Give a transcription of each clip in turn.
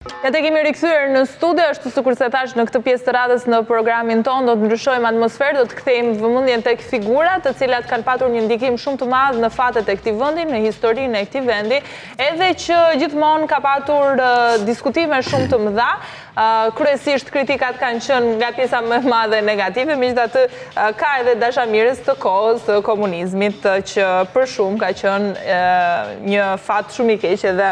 Ja të kemi rikthyer në studio, ashtu sikur se thash në këtë pjesë të radhës në programin tonë do të ndryshojmë atmosferë, do të kthejmë vëmendjen tek figurat, të cilat kanë patur një ndikim shumë të madh në fatet e këtij vendi, në historinë e këtij vendi, edhe që gjithmonë ka patur diskutime shumë të mëdha. Kryesisht kritikat kanë qenë nga pjesa më e madhe negative, megjithatë ka edhe dashamirës të kohës të komunizmit që për shumë ka qenë një fat shumë i keq edhe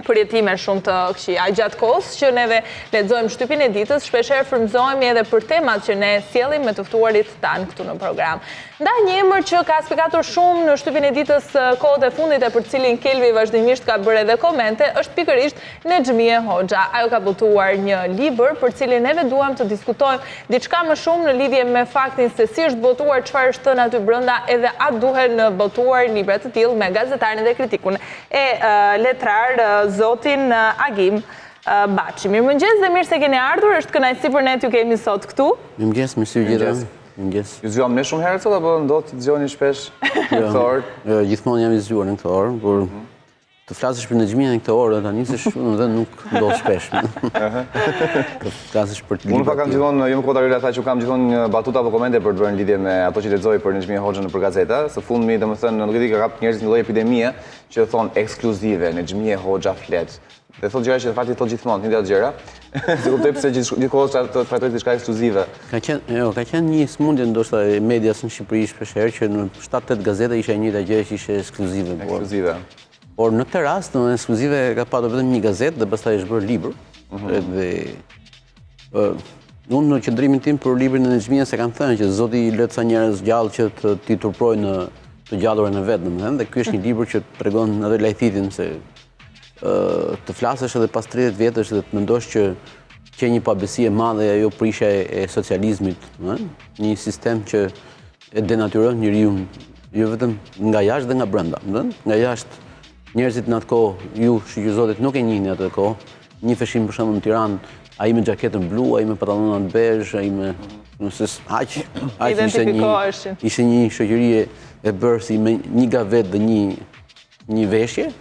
përjetime shumë të këqija. Gjatë kohës që neve lexojmë shtypin e ditës, shpeshherë frymëzohemi edhe për temat që ne sjellim me të ftuarit tanë këtu në program. Ndaj një emër që ka spikatur shumë në shtypin e ditës kohët e fundit e për cilin Kelvi vazhdimisht ka bërë edhe komente, është pikërisht Nexhmije Hoxha. Ajo ka botuar një libër për cilin neve duam të diskutojmë diçka më shumë në lidhje me faktin se si është botuar, çfarë është thënë aty brenda, edhe a duhen botuar libra të tillë me gazetarin dhe kritikun e letrarë zotin Agim Baçi. Mirëmëngjes dhe mirë se keni ardhur, është kënaqësi për ne t'ju kemi sot këtu. Mirëmëngjes, mirë se u gjeta. Mirëmëngjes. Ju zgjuam ne shumë herë sot apo ndodh të zgjoni shpesh këtë orë? Jo, gjithmonë jam i zgjuar në këtë orë, por të flasësh për Nexhmije në këtë orë, tani se dhe nuk ndodh shpesh. Të flasësh për librin. Unë kam gjithmonë, jo më kota rreth që kam gjithmonë një batuta apo komente për të bërë në lidhje me ato që lexoj për Nexhmije Hoxhën nëpër gazeta. Së fundmi, domethënë, nuk e di ka kap njerëz një lloj epidemie që thonë ekskluzive, Nexhmije Hoxha flet. Dhe thot gjëra që në fakt i thot gjithmonë, një datë gjëra. Se kuptoj pse gjithkohës të trajtoj diçka ekskluzive. Ka qenë një smundje ndoshta e medias në Shqipëri shpeshherë që në 7-8 gazeta ishte një gjë që ishte ekskluzive. Ekskluzive. Por në këtë rast, në ekskluzive ka patur vetëm një gazetë dhe pastaj është bërë libër. Dhe unë në qëndrimin tim për librin e Nexhmijës se kam thënë që Zoti i lë ca njerëz gjallë që të turprojnë të gjallurën e vet, domethënë, dhe ky është një libër që tregon edhe lajthitin se të flasësh edhe pas 30 vjetësh dhe të mendosh që ke një pabesi e madhe ajo prishja e socializmit, një sistem që e denatyron njeriu jo vetëm nga jashtë dhe nga brenda, nga jashtë njerëzit në atë kohë, ju shqyrëzotit nuk e njihni atë kohë, një feshim për shembull në Tiranë, ai me xhaketën blu, ai me pantallonat bezh, ai me aq ishte një shoqëri e bërë si me një gavet dhe një veshje,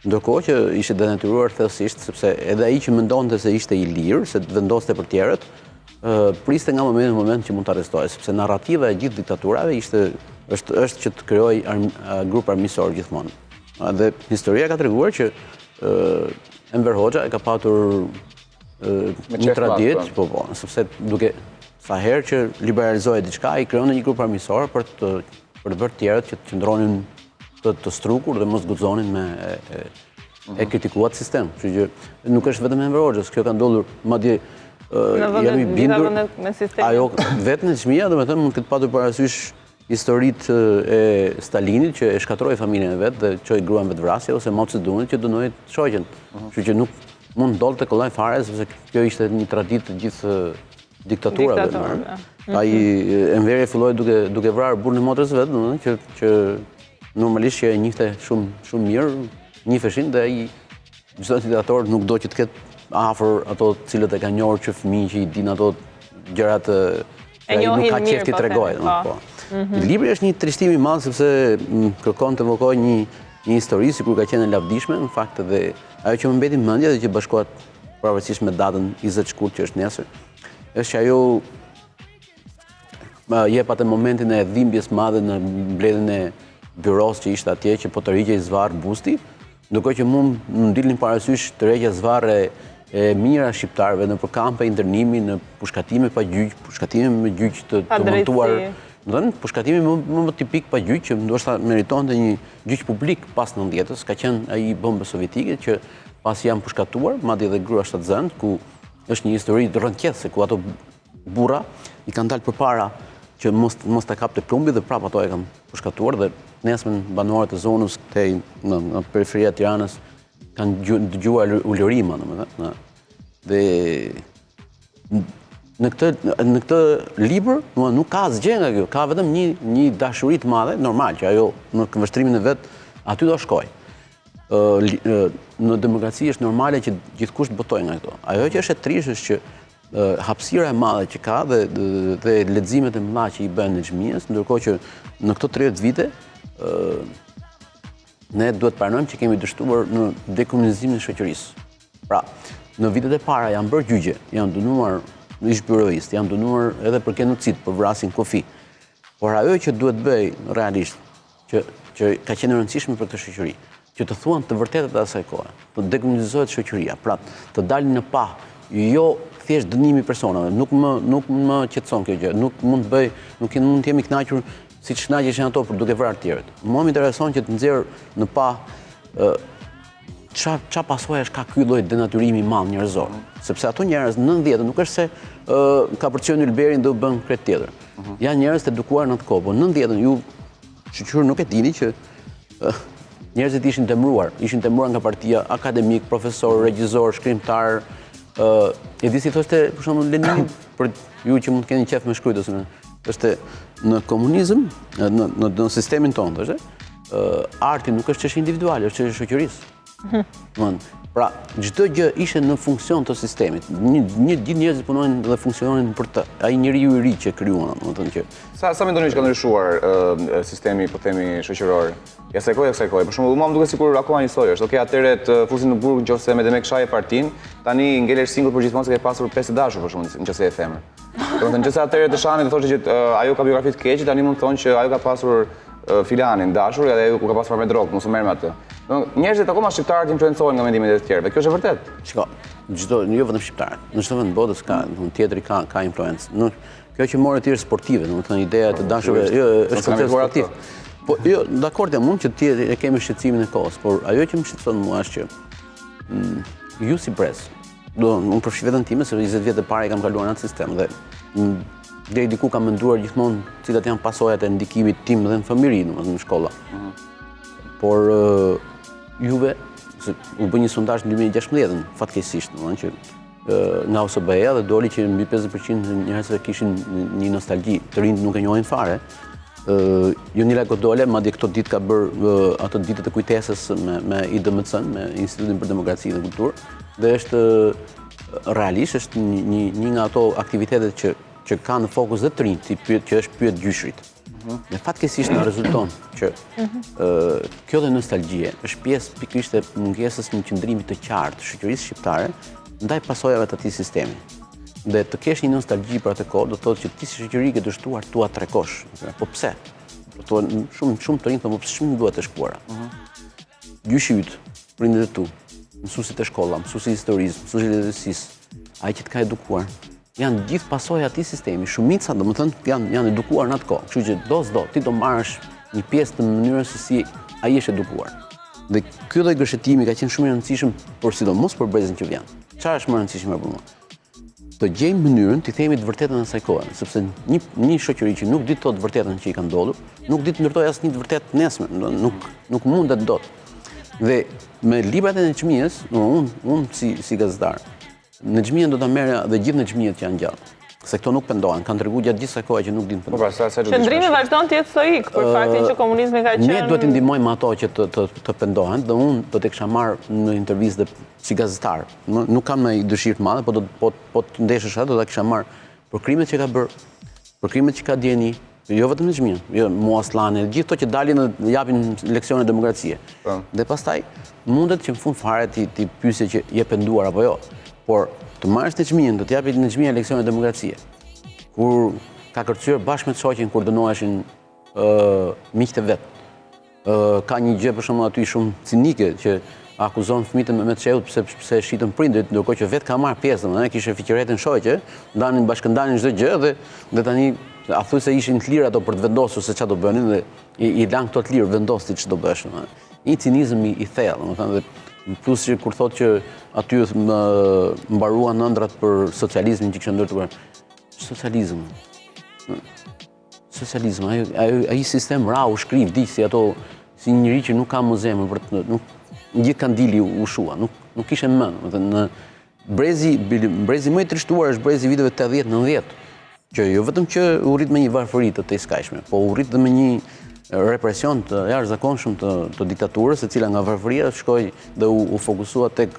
ndërkohë që ishte denatyruar thellësisht, sepse edhe ai që mendonte se ishte i lirë, se vendoste për tjerët, priste nga momenti në moment që mund të arrestohej, sepse narrativa e gjithë diktaturave është që të krijojë grup armiqësor gjithmonë. Dhe historia ka treguar që Enver Hoxha e ka patur një traditë, po, sepse duke sa herë që liberalizohej diçka, ai krijonte një grup armiqësor për të bërë tjerët që të qëndronin të strukur dhe mos guxonin me e kritikuat sistem. Kështu që nuk është vetëm Enver Hoxhës, kjo ka ndodhur madje jam i bindur. Ajo vetë Nexhmija, domethënë mund të ketë patur parasysh historitë e Stalinit që e shkatroi familjen e vet dhe çoi gruan vet vrasje ose Mao Zedongit që dënoi shoqen. Kështu që nuk mund ndodhte kollaj fare sepse kjo ishte një traditë të gjithë diktaturave. Ai Enveri filloi duke vrarë burrin e motrës vet, domethënë që normalisht që e njihte shumë mirë, njiheshin dhe ai çdo diktator nuk do që të ketë afër ato të cilët e kanë njohur që fëmijë që i din ato gjërat nuk ka qejf ti tregoj. Libri është një trishtim i madh sepse kërkon të evokojë një histori sikur ka qenë e lavdishme, në fakt edhe ajo që më mbeti në mendje dhe që bashkohet pavarësisht me datën 20 shkurt që është nesër, është që ajo jep atë momentin e dhimbjes madhe në mbledhjen e byros që ishte atje që po të rriqej zvarr busti, ndërkohë që mund ndilnin parasysh të rreqja zvarre e mira shqiptarëve në kampe internimi, në pushkatime pa gjyq, pushkatime me gjyq të montuar, pushkatimi më tipik pa gjyq që ndoshta meritonte një gjyq publik pas 90-s, ka qenë ai bomba sovjetike që pas janë pushkatuar, madje edhe grua shtatzënd, ku është një histori rrënqese ku ato burra i kanë dalë përpara që mos ta kapte plumbi dhe prapë ato e kanë pushkatuar dhe nesër banorët e zonës këtej në periferia e Tiranës kanë dëgjuar ulërima, domethënë. Dhe në këtë libër nuk ka asgjë nga kjo, ka vetëm një dashuri të madhe, normal që ajo në vështrimin e vet aty do shkojë. Në demokraci është normale që gjithkush të botojë nga këto. Ajo që është e trisht është që hapësira e madhe që ka dhe leximet e mëdha që i bën Nexhmijës, ndërkohë që në këto 30 vite ne duhet pranojmë që kemi dështuar në dekomunizimin e shoqërisë. Pra, në vitet e para janë bërë gjyqe, janë dënuar ish byroist, janë dënuar edhe për genocid, për vrasin kufi. Por ajo që duhet bëj realisht, që ka qenë rëndësishme për këtë shoqëri, që të thuan të vërtetet e asaj kohe, të dekomunizohet shoqëria, pra të dalin në pah, jo thjesht dënimi personave, nuk më qetëson kjo gjë, nuk mund të bëj, nuk mund të jemi kënaqur siç kënaqeshin ato për duke vrarë të tjerët. Mua më intereson që të nxjerr në pah çfarë pasojash ka ky lloj denaturimi i madh njerëzor, sepse ato njerëz në 90 nuk është se ka përcjellë Ylberin dhe u bën krejt tjetër. Janë njerëz të edukuar në atë kohë, po në 90 ju shqyr nuk e dini që njerëzit ishin temruar nga partia akademik, profesor, regjisor, shkrimtar. E di si thoshte për shembull Lenini, për ju që mund të keni qef me shkruajtës, është në komunizëm, në sistemin tonë, thoshte, arti nuk është çështje individuale, është çështje shoqërisë. Pra, çdo gjë ishte në funksion të sistemit. Gjithë njerëzit punojnë dhe funksionin për të. Ai njeriu i ri që krijuan, domethënë që Sa mendoni që ka ndryshuar sistemi, po themi, shoqëror? Ja kësaj kohe. Për shembull, mua më duket sikur akoma njësoj është. Okej, atëherë të fusin në burg nëse me demek shaje partin, tani ngelesh singull për gjithmonë se ke pasur 5 dashur për shembull, nëse e femër. Domethënë, nëse atëherë të shani të thoshte që ajo ka biografi të keqe, tani mund të thonë që ajo ka pasur filanin dashur dhe ajo ku ka pasur me drogë, mos u merr me atë. Njerëzit akoma shqiptarët influencohen nga mendimet e të tjerëve. Kjo është e vërtetë. Shiko, jo vetëm shqiptarët. Në çdo vend botës ka, tjetri ka influencë. Kjo që morë tirë sportive, domethënë ideja të dashurve, është koncept sportiv. Po jo, dakord jam unë që ti e kemi shqetësimin e kohës, por ajo që më shqetëson mua është që ju si pres, unë përfshi veten time se 20 vjet e para i kam kaluar në atë sistem dhe deri diku kam menduar gjithmonë cilat janë pasojat e ndikimit tim dhe në familje, domethënë në shkolla. Por juve u bë një sondazh në 2016, fatkeqësisht, domethënë që nga OSBE dhe doli që mbi 50% njerëzve kishin një nostalgji, të rinjt nuk e njohin fare. Jonila Godole, madje këto ditë ka bërë ato ditët e kujtesës me IDMC-n, me Institutin për Demokraci dhe Kulturë, dhe është realisht është një nga ato aktivitetet që ka në fokus dhe të rinjt, që është pyet gjyshrit. Dhe fatkeqësisht na rezulton që kjo dhe nostalgjie është pjesë pikërisht e mungesës një qëndrimi të qartë të shoqërisë shqiptare ndaj pasojave të atij sistemi. Dhe të kesh një nostalgji për atë kohë, do të thotë që ti si shoqëri ke dështuar tua trekosh. Po pse? Shumë të rinj thonë, po pse shumë duhet të shkuara. Gjyshi yt, prindërit e tu, mësuesit e shkolla, mësuesit historisë, mësuesit e letësisë, ai që të ka edukuar, janë gjithë pasoja atij sistemi. Shumica, domethënë, janë edukuar në atë kohë. Kështu që do, ti do marrësh një pjesë të mënyrës se si ai është edukuar. Dhe ky lloj gërshetimi ka qenë shumë i rëndësishëm, por sidomos për brezin që vjen. Çfarë është më rëndësishme për mua? Të gjejmë mënyrën të themi të vërtetën e asaj kohe, sepse një shoqëri që nuk di të thotë vërtetën që i ka ndodhur, nuk di të ndërtojë asnjë të vërtetë nesme, nuk mundet dot. Dhe me librat e Nexhmijës, unë si gazetar, Nexhmijën do ta merrja dhe gjithë Nexhmijët që janë gjallë. Se këto nuk pendohen, kanë treguar gjatë gjithë kësaj kohe që nuk dinë të pendohen. Qëndrimi vazhdon të jetë stoik për faktin që komunizmi ka qenë. Ne duhet të ndihmojmë ato që të pendohen, dhe unë do të kisha marrë në intervistë si gazetar. Nuk kam ndonjë dëshirë të madhe, po të ndeshësh atë, do ta kisha marrë për krimet që ka bërë, për krimet që ka djeni, jo vetëm Nexhmijën, jo Muaslane, gjithë to që dalin dhe japin leksione demokracie. Dhe pastaj mundet që në fund fare ti pyesje që je penduar apo jo. Por të marrësh Nexhmijën, do të japit Nexhmija leksione demokracie. Kur ka kërcyer bashkë me shoqin kur dënoheshin miqtë e vet. Ka një gjë për shembull aty shumë cinike që akuzon fëmijët me çeut pse shitën prindërit, ndërkohë që vet ka marrë pjesë, domethënë kishte fiqëretën shoqe, bashkëndanin çdo gjë dhe tani a thuaj se ishin të lirë ato për të vendosur se çfarë do bënin dhe i lan këto të lirë vendosti ç'do bësh. Një cinizëm i thellë, domethënë dhe plus që kur thotë që aty mbaruan ëndrat për socializmin që kishte ndërtuar. Socializëm, ai sistem rau, shkriv, si ato, si njëri që nuk ka më zemër, gjithë Kadilli u shua, nuk kishe mend. Brezi më i trishtuar është brezi viteve 80-90, që jo vetëm që u rrit me një varfëri të tejskajshme, po u rrit dhe me një represion të jashtëzakonshëm të diktaturës, e cila nga varfëria shkoi dhe u fokusua tek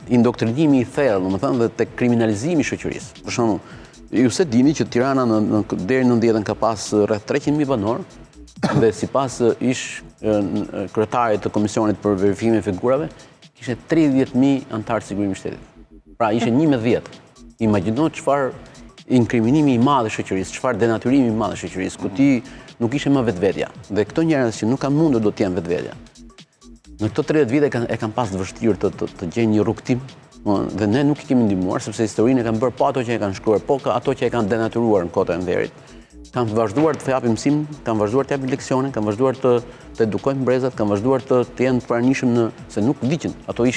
indoktrinimi i thellë, domethënë, dhe tek kriminalizimi i shoqërisë. Për shembull, ju se dini që Tirana deri në 90-ën ka pas rreth 300.000 banor dhe sipas ish kryetarit të Komisionit për verifikimin e figurave, kishte 30.000 antarë të sigurimit shtetit. Pra ishte 11. Imagjino çfarë inkriminimi i madh i shoqërisë, çfarë denaturimi i madh i shoqërisë, ku ti nuk ishe më vetvetja. Dhe këto njerëz që nuk kanë mundur do të jenë vetvetja. Në këto 30 vite e kanë pas të vështirë të gjejnë një rrugtim, dhe ne nuk i kemi ndihmuar sepse historinë e kanë bërë po ato që e kanë shkruar, po ato që e kanë denaturuar në kohën e Enverit. Kanë vazhduar të japin mësim, kanë vazhduar të japin leksione, kanë vazhduar të edukojnë brezat, kanë vazhduar të jenë të pranishëm se nuk vdiqën, ato e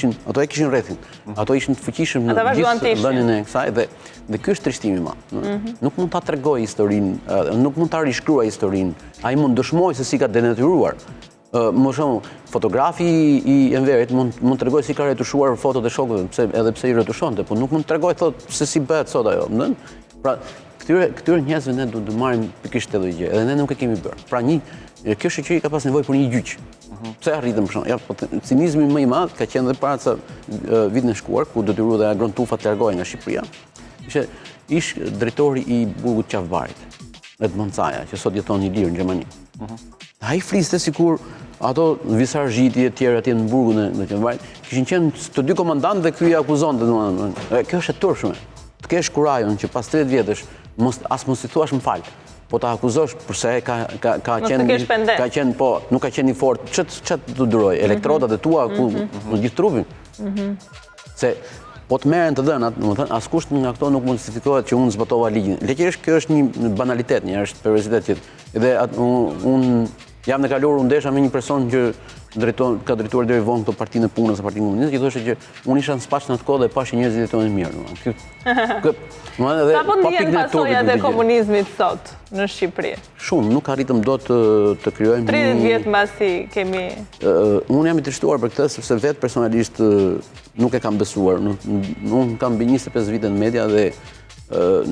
kishin rrethin, ato ishin të fuqishëm në gjithë dhënien e kësaj dhe ky është trishtimi i madh. Nuk mund ta tregoj historinë, nuk mund ta rishkruaj historinë. Ai mund dëshmoj se si ka denaturuar. Më shumë, fotografi i Enverit mund të tregoj si ka retushuar fotot e shokëve, edhe pse i retushonte, por nuk mund të tregoj thotë se si bëhet sot ajo. Pra, këtyre njerëzve ne do të marrim pikërisht këtë gjë, edhe ne nuk e kemi bërë. Pra kjo shoqëri ka pas nevojë për një gjyq. Pse arritëm për shkak? Cinizmi më i madh ka qenë edhe para sa vitin e shkuar, ku detyrua dhe Agron Tufa të largohej nga Shqipëria. Ish drejtori i burgut të Qafbarit, Edmond Caja, që sot jeton në Lirë në Gjermani. Ai fliste sikur ato visargjiti e tjerë atje në burgun e Qafbarit kishin qenë të dy komandantë dhe ky i akuzonte, domethënë. Kjo është e turpshme. Të kesh kurajun që pas 30 vjetësh mos i thuash më fal, po ta akuzosh përse ka qenë po, nuk ka qenë i fortë. Ç't do duroj elektrodat e tua ku në gjithë trupin. Se po të merren të dhënat, domethënë askush nga këto nuk mund të justifikohet që unë zbatova ligjin. Lehtësisht kjo është një banalitet, është perverzitet që dhe unë jam në kaluar u ndesha me një person që ka drejtuar deri vonë këto partinë e punës, partinë komuniste, që thoshte që unë isha në Spaç në atë kohë dhe pashi njerëzit jetojnë mirë. Sa po ndihen pasojat e komunizmit sot në Shqipëri? Shumë, nuk arritëm dot të krijojmë 30 vjet mbasi kemi. Unë jam i trishtuar për këtë sepse vetë personalisht nuk e kam besuar. Unë kam mbi 25 vite në media dhe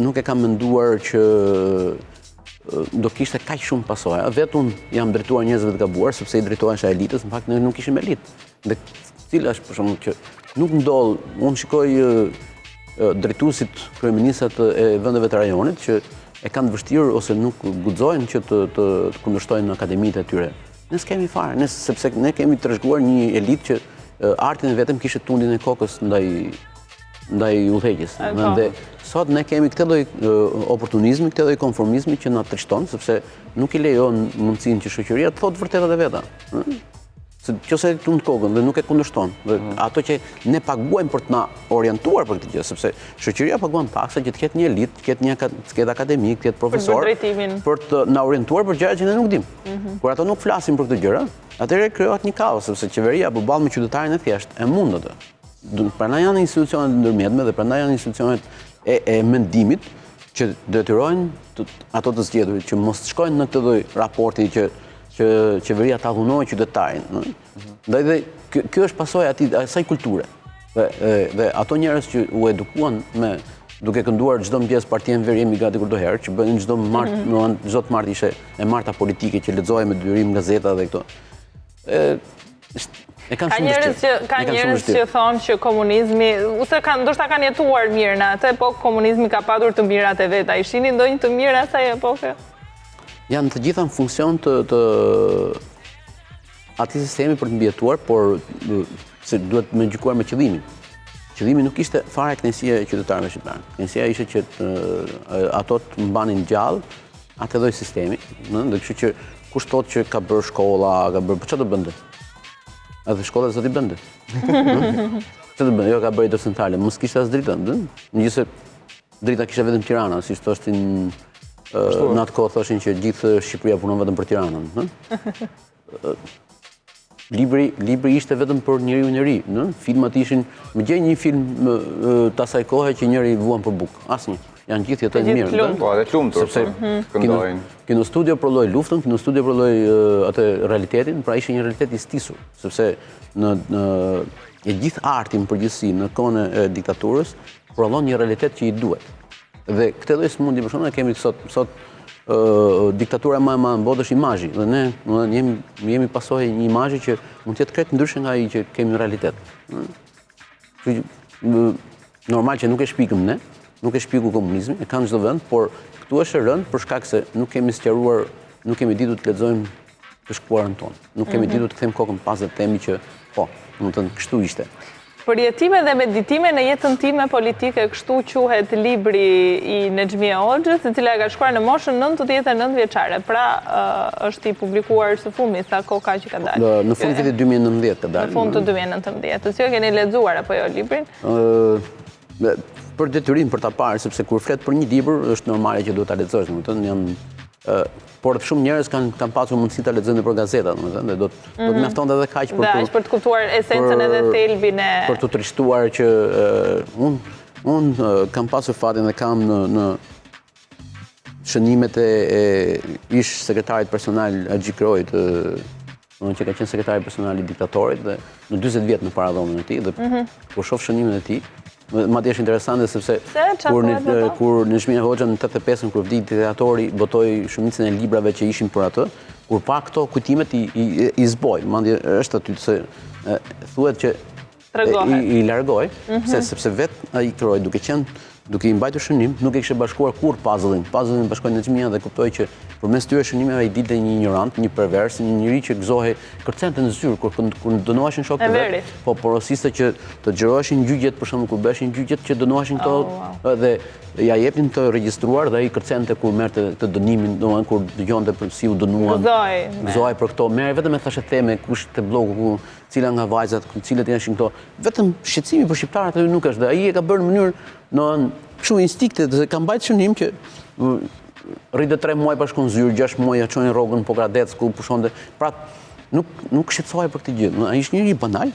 nuk e kam menduar që do kishte kaq shumë pasoja. Vetë unë jam drejtuar njerëzve të gabuar sepse i drejtohesha elitës, në fakt ne nuk ishim elitë. Dhe cila është për shembull që nuk ndodh, unë shikoj drejtuesit kryeministrat e vendeve të rajonit që e kanë vështirë ose nuk guxojnë që të kundërshtojnë akademitë e tyre. Ne s'kemi fare, sepse ne kemi trashëguar një elitë që artin e vetëm kishte tundin e kokës ndaj udhëheqjes. Dhe sot ne kemi këtë lloj oportunizmi, këtë lloj konformizmi që na trishton, sepse nuk i lejon mundësinë që shoqëria të thotë vërtetat e veta. Nëse e tund kokën dhe nuk e kundërshton. Ato që ne paguajmë për të na orientuar për këtë gjë, sepse shoqëria paguan taksa që të ketë një elitë, të ketë akademik, të ketë profesor, për të na orientuar për gjëra që ne nuk dimë. Kur ato nuk flasin për këtë gjëra, atëherë krijohet një kaos, sepse qeveria përballë me qytetarin e thjeshtë e mund atë. Prandaj janë institucionet e ndërmjetme dhe prandaj janë institucionet e mendimit që detyrojnë ato të zgjedhurit që mos shkojnë në këtë lloj raporti që qeveria ta dhunojë qytetarin. Dhe kjo është pasojë asaj kulture. Dhe ato njerëz që u edukuan duke kënduar çdo mëngjes Partia Enver jemi gati kur do herë, që bënin çdo të martë ishte e marta politike që lexohej me dyrim gazeta dhe këto. Ka njerëz që thonë që komunizmi, ose ndoshta kanë jetuar mirë në atë epokë, komunizmi ka patur të mirat e vet. A ishini ndonjë të mirë asaj epoke? Janë të gjitha në funksion të atij sistemi për të mbijetuar, por se duhet me gjykuar me qëllimin. Qëllimi nuk ishte fare kënaqësia e qytetarëve shqiptar. Kënaqësia ishte që ato të mbanin gjallë atë lloj sistemi, dhe kështu që kush thotë që ka bërë shkolla, ka bërë çfarë do bënte? Edhe shkolla zoti bënte. Çfarë do bënte? Jo, ka bërë docentale, mos kishte as dritën. Megjithëse drita kishte vetëm Tirana, siç thoshin në atë kohë thoshin që gjithë Shqipëria punon vetëm për Tiranën. Libri ishte vetëm për njeriu njeri. Filmat ishin, më gjej një film të asaj kohe që njëri vuan për bukë. Asnjë. Janë gjithë jetojnë mirë. Po, edhe lumtur. Sepse Kino Studio proloi luftën, Kino Studio proloi atë realitetin, pra ishte një realitet i stisur, sepse e gjithë arti në përgjithësi në kohën e diktaturës prolon një realitet që i duhet. Dhe këtë lloj sëmundje për shembull ne kemi sot diktatura më e madhe në botë është imazhi, dhe ne jemi pasojë një imazhi që mund të jetë krejt ndryshe nga ai që kemi në realitet. Normal që nuk e shpikëm ne, nuk e shpiku komunizmi, e kanë çdo vend, por këtu është rënd për shkak se nuk kemi sqaruar, nuk kemi ditur të lexojmë të shkuarën tonë. Nuk kemi ditur të kthejmë kokën pas dhe temi që po, domethënë kështu ishte. Përjetime dhe meditime në jetën time politike, kështu quhet libri i Nexhmije Hoxhës, e cila ka shkruar në moshën 99 vjeçare. Pra, është i publikuar së fundmi, sa kohë ka që ka dalë. Në fund vitit 2019 ka dalë. Në fund të 2019. Si jo keni lexuar apo jo librin? Për detyrim për ta parë, sepse kur flet për një libër, është normale që duhet ta lexosh, domethënë janë por shumë njerëz kanë pasur mundësi ta lexojnë nëpër gazeta, domethënë, dhe do të mjaftonte edhe kaq për të kuptuar esencën edhe thelbin e për të trishtuar që unë kam pasur fatin dhe kam në shënimet e ish sekretarit personal Agjikrojit, që ka qenë sekretari personal i diktatorit dhe në 40 vjet në paradhomën e tij, dhe kur shoh shënimet e tij, madje është interesante sepse kur Nexhmije Hoxha në 85-ën kur vdiq diktatori, botoi shumicën e librave që ishin për atë, kur pa këto kujtimet i zboj. Madje është aty se thuhet që i largoi, sepse vetë ai Kroj duke i mbajtur shënim, nuk e kishte bashkuar kur puzzle-in. Puzzle-in bashkoi Nexhmija dhe kuptoi që përmes këtyre shënimeve ai dilte një ignorant, një pervers, një njeri që gëzohej, kërcente në zyrë kur dënoheshin shokët e vet. Po porosiste që të xhiroheshin gjyqjet, për shembull kur bëheshin gjyqjet që dënoheshin këto dhe ja jepnin të regjistruar dhe ai kërcente kur merrte këtë dënimin, domethënë kur dëgjonte për si u dënuan. Gëzohej për këto. Merr vetëm me thashë theme kush te bloku ku cila nga vajzat, cilët ishin këto. Vetëm shqetësimi për shqiptarët aty nuk është. Dhe ai e ka bërë në mënyrë në kështu instikte, dhe ka mbajtur shënim që rritë 3 muaj pa shkuar në zyrë, 6 muaj ja çonin rrogën në Pogradec ku pushonte. Pra nuk shqetësohej për këtë gjë. Ai ishte njëri banal,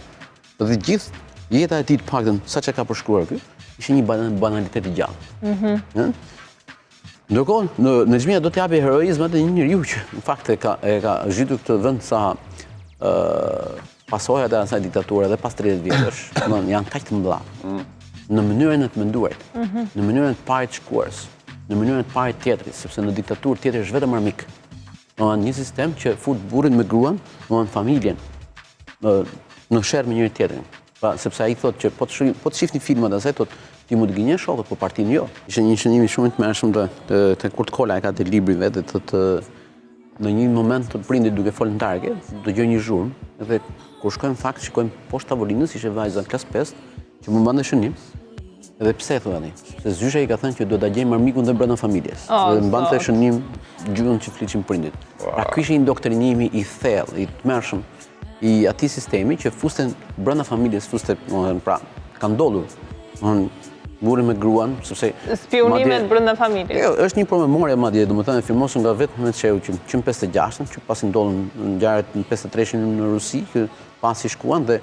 dhe gjithë jeta e tij të paktën saçi ka përshkruar ky, ishte një banalitet i gjallë. Ndërkohë, në Nexhmija do të japi heroizëm atë një njeriu që në fakt e ka zhytur këtë vend sa pasojat e asaj diktature dhe pas 30 vjetësh, janë kaq të mëdha. Në mënyrën e të menduarit, në mënyrën e të parit shkuarës, në mënyrën e të parit tjetrit, sepse në diktaturë tjetri është vetëm armik. Një sistem që fut burrin me gruan, familjen, në sherr me njëri tjetrin. Sepse ai thotë që po të shihni filmat asaj, thotë ti mund të gënjesh shokët, po partinë jo. Ishte një shënim shumë i tmerrshëm te Kurt Kola e ka te libri vetë, thotë në një moment të prindit duke folë në targe, dëgjoj një zhurmë, edhe kur shkojmë fakt, shikojmë poshtë tavolinës, ishte vajza në klasë 5, që më mbante shënim, edhe pse thua tani, se zysha i ka thënë që duhet ta gjejmë armikun dhe brenda familjes. Dhe mbante shënim gjuhën që fliçin prindit. Pra ky ishte indoktrinimi i thellë, i tmerrshëm i atij sistemi që fusten brenda familjes, pra ka ndodhur. Burri me gruan, sepse spionimet brenda familjes. Jo, është një promemorie madje, domethënë filmosur nga vetë në Çeu që në 56-ën, që pasi ndodhën ngjarjet në 53-shin në Rusi, që pasi shkuan dhe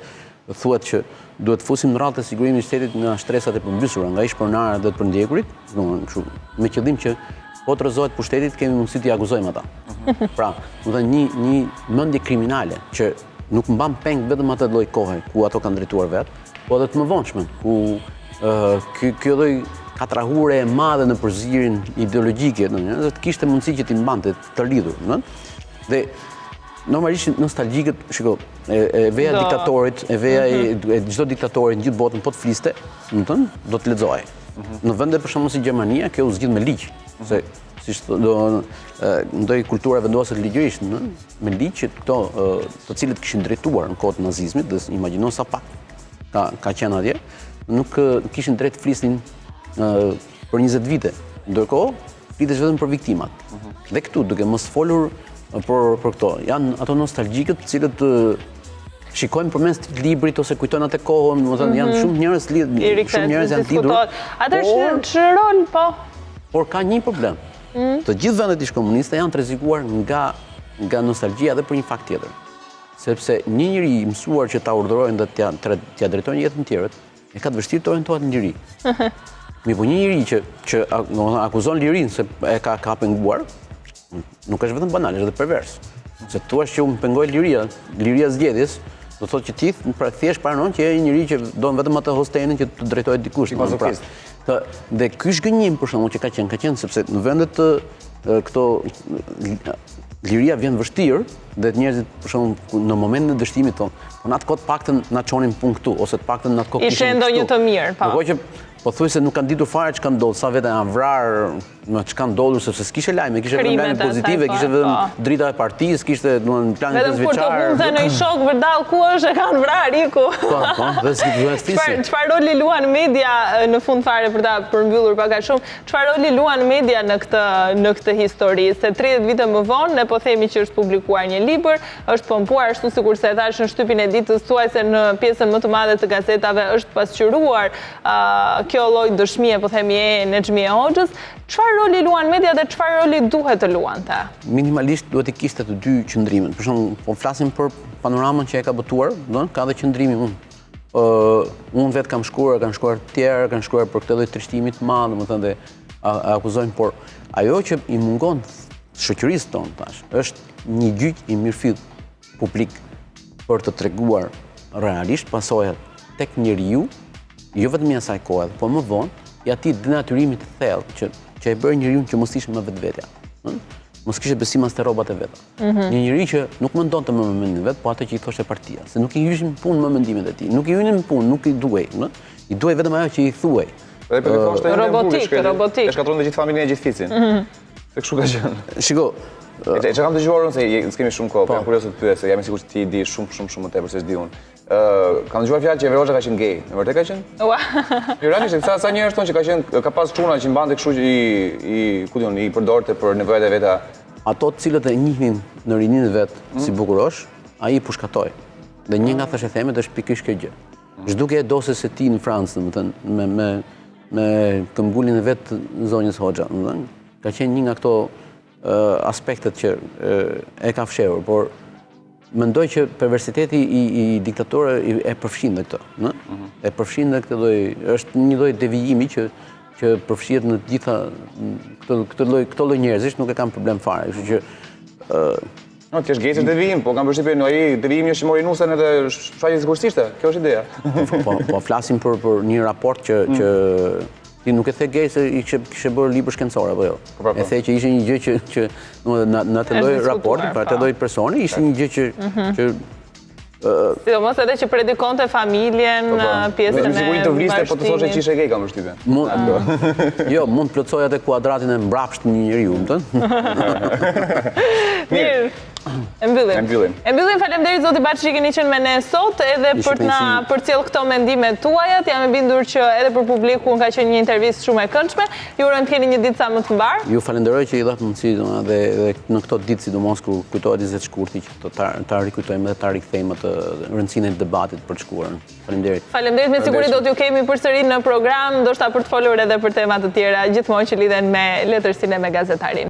thuhet që duhet fusim në radhë të sigurimit të shtetit nga shtresat e përmbysura, nga ish pronarët dhe të përndjekurit, domethënë kështu, me qëllim që po të rrezohet pushtetit kemi mundësi t'i akuzojmë ata. Pra, domethënë një mendje kriminale që nuk mban peng vetëm atë lloj kohe ku ato kanë drejtuar vetë, po edhe të mëvonshme, ku kjo lloj katrahure e madhe në përzirin ideologjike, dhe të kishte mundësi që t'i mbante të lidhur, dhe normalisht nostalgjikët, shiko, e veja diktatorit, e veja e çdo diktatori në gjithë botën po të fliste, do të lexohej. Në vende për shembull si Gjermania, kjo u zgjidh me ligj, se si ndoj kultura vendoset ligjërisht, me ligj që këto të cilët kishin drejtuar në kohët e nazizmit, dhe imagjino sa pak ka qenë atje, nuk kishin drejt flisnin për 20 vite. Ndërkohë, flitesh vetëm për viktimat. Dhe këtu, duke mos folur për këto, janë ato nostalgjikët të cilët shikojmë përmes të librit ose kujtojnë atë kohën, janë shumë njerëz janë lidhur. Atë që rol, po. Por ka një problem. Të gjithë vendet ish komuniste janë të rrezikuar nga nostalgjia dhe për një fakt tjetër. Sepse një njeri i mësuar që ta urdhërojnë dhe t'ia drejtojnë jetën tjerët, e ka të vështirë të orientohet në liri. Po një njeri që akuzon lirinë se e ka penguar, nuk është vetëm banal, është edhe pervers. Se thua që unë pengoj liria zgjedhjes, do thotë që ti thjesht pranon që je një njeri që do vetëm atë hostenin që të drejtohet dikush. Dhe ky zgënjim për shembull që ka qenë sepse në vendet këto liria vjen vështirë dhe njerëzit për shembull në momentin e dështimit thonë, po në atë kohë paktën na çonin punë këtu ose të paktën në atë kohë ishte ndonjë të mirë, po. Por që pothuajse nuk kanë ditur fare ç'ka ndodhur, sa vete janë vrarë, më çka ndodhur sepse s'kishte lajme, kishte vetëm lajme pozitive, kishte vetëm drita e partisë, kishte planin e vetëm kur të vjeçare. humte në një shok vërdall ku është e kanë vrarë iku. Po, dhe s'ki duhet fisë. Çfarë roli luan media në fund fare për ta përmbyllur pak a shumë? Çfarë roli luan media në këtë histori? Se 30 vite më vonë ne po themi që është publikuar një libër, është pompuar ashtu sikur se e thash në shtypin e ditës, thuaj se në pjesën më të madhe të gazetave është pasqyruar kjo lloj dëshmie, po themi e Nexhmije Hoxhës. Çfarë roli luan media dhe çfarë roli duhet të luante? Minimalisht duhet të kishte të dy qëndrimet. Për shembull, po flasim për panoramën që e ka botuar, ka dhe qëndrimin unë. Unë vetë kam shkruar të tjerë, kanë shkruar për këtë lloj trishtimi të madh, domethënë dhe akuzojnë, por ajo që i mungon shoqërisë tonë tash është një gjyq i mirëfill publik për të treguar realisht pasojat tek njeriu, jo vetëm i asaj kohe, por më vonë i atij denatyrimit të thellë që e bëri njeriu që mos ishte më vetvetja. Mos kishte besim as te rrobat e veta. Një njeri që nuk mendonte më me mendimin vet, po atë që i thoshte partia, se nuk i hyshin në punë më mendimet e tij, nuk i hynin në punë, nuk i duhej, i duhej vetëm ajo që i thuaj. Dhe për të thoshte robotik. E shkatron të gjithë familjen e gjithë ficin. Se kështu ka qenë. Shiko, e që kam dëgjuar unë se s'kemi shumë kohë, po jam kurioz të pyes, se jam i sigurt se ti i di shumë më tepër se s'di unë. Kam dëgjuar fjalë që Enver Hoxha ka qenë gay. Në vërtet ka qenë? Realisht, sa njerëz thonë që ka pas çuna që mbante kështu që i përdorte për nevojat e veta. Ato të cilët e njihnin në rinin e vet si bukurosh, ai i pushkatoi. Dhe një nga thashë themet është pikërisht kjo gjë. Zhduke e dosës së tij në Francë, domethënë me këmbgulin e vet zonjës Hoxha, domethënë, ka qenë një nga këto aspektet që e ka fshehur, por mendoj që perversiteti i diktatorëve e përfshin dhe këtë, e përfshin dhe këtë lloj, është një lloj devijimi që përfshihet në të gjitha këto lloj njerëzish, nuk e kanë problem fare, kështu që ti është gejtë devijim, po kam përshtypjen ai devijimi është që mori nusën edhe shfaqet sigurisht, kjo është ideja. Po flasim për një raport që ti nuk e the gej se i kishe bërë libër shkencor apo jo. E the që ishte një gjë që në atë lloj raporti, për atë lloj personi, ishte një gjë që sidomos edhe që predikonte familjen, pjesën e sigurisht të vriste, po të thoshe që ishe gej, kam përshtypjen. Jo, mund të plotësoj atë kuadratin e mbrapsht një njeriu, Mirë. E mbyllim. Faleminderit zoti Baçi që keni qenë me ne sot edhe për të na përcjell këto mendime tuajat. Jam e bindur që edhe për publikun ka qenë një intervistë shumë e këndshme. Ju urojmë të keni një ditë sa më të mbar. Ju falenderoj që i dha mundësi dhe në këto ditë sidomos kur kujtohet 20 shkurti që ta rikujtojmë dhe ta rikthejmë atë rëndësinë e debatit për të shkuarën. Faleminderit. Faleminderit, me siguri do t'ju kemi përsëri në program, ndoshta për të folur edhe për tema të tjera gjithmonë që lidhen me letërsinë e me gazetarin.